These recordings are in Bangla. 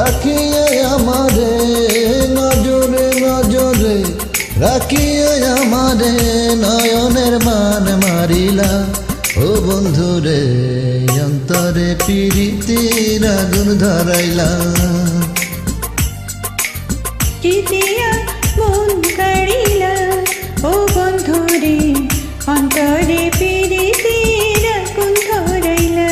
রাখিয়া আমারে নজরে নজরে, রাখিয়া আমারে নয়নের মান মারিলা। ও বন্ধুরে অন্তরে প্রীতির আগুন ধরাইলা। কি দিয়া মন কাড়িলা ও বন্ধুরে অন্তরে প্রীতির আগুন ধরাইলা।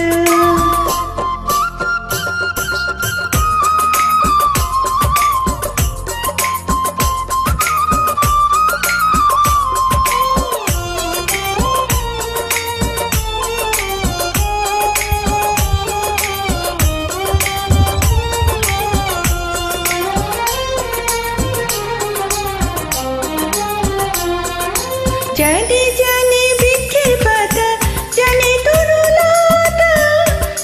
জানে জানে বৃক্ষের পাতা, জানে তরুলতা,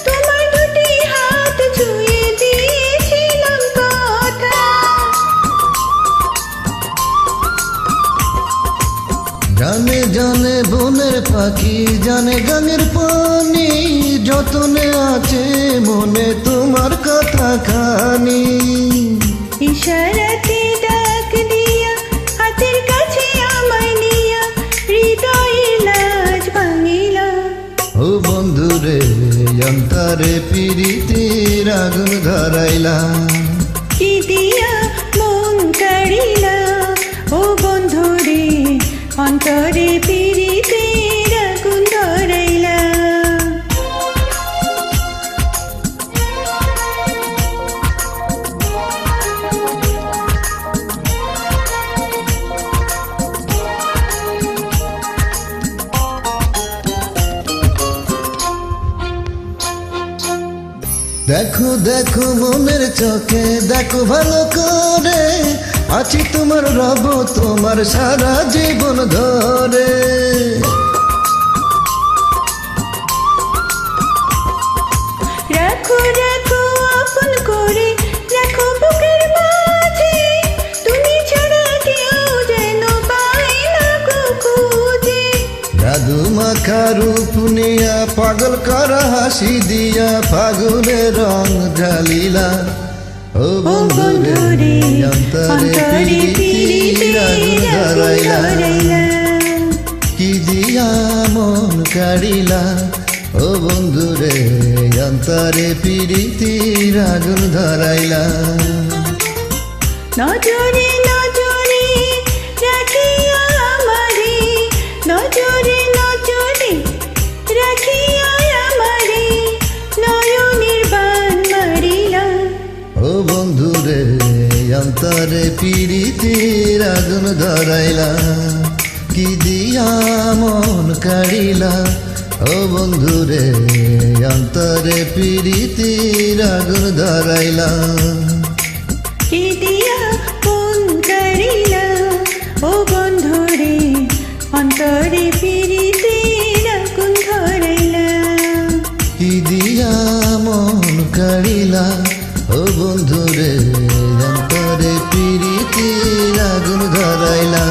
তোমার দুটি হাত ছুঁয়ে দিয়েছিলাম কথা। জানে জানে বনের পাখি, জানে গানের পানি, যতনে আছে মনে তোমার কথা খানি। ইশারাতে ডাক দিয়া হাতের কাছে আমায় নিয়া হৃদয়ের লাজ ভাঙিলা। ও বন্ধুরে অন্তরে প্রীতির আগুন ধরাইলা। কি দিয়া মন কাড়িলা ও বন্ধুরে অন্তরে প্রীতির আগুন ধরাইলা। দেখো দেখো মনের চোখে দেখো ভালো করে, আছি তোমার রব তোমার সারা জীবন ধরে। রাখো রাখো আপন করে, রাখো বুকের মাঝে, তুমি ছাড়া কেউ যেন পায় না গো খুঁজে। জাদু মাখা রূপ নিয়া পাগল করা হাসি দিয়া ফাগুনে রং ঢালিলা। ও বন্ধুরে অন্তরে প্রীতির আগুন ধরাইলা। কি দিয়া মন কাড়িলা ও বন্ধুরে অন্তরে প্রীতির আগুন ধরাইলা। নজরে নজরে রাখিয়া আমারে, নজরে নজরে রাখিয়া আমারে নয়নের বান মারিলা। ও বন্ধুরে অন্তরে প্রীতির আগুন ধরাইলা। কি দিয়া মন কাড়িলা ও বন্ধুরে অন্তরে প্রীতির আগুন ধরাইলা। কি দিয়া মন কাড়িলা ও বন্ধুরে অন্তরে প্রীতির আগুন ধরাইলা। কি দিয়া মন কাড়িলা ও বন্ধুরে অন্তরে প্রীতির আগুন ধরাইলা।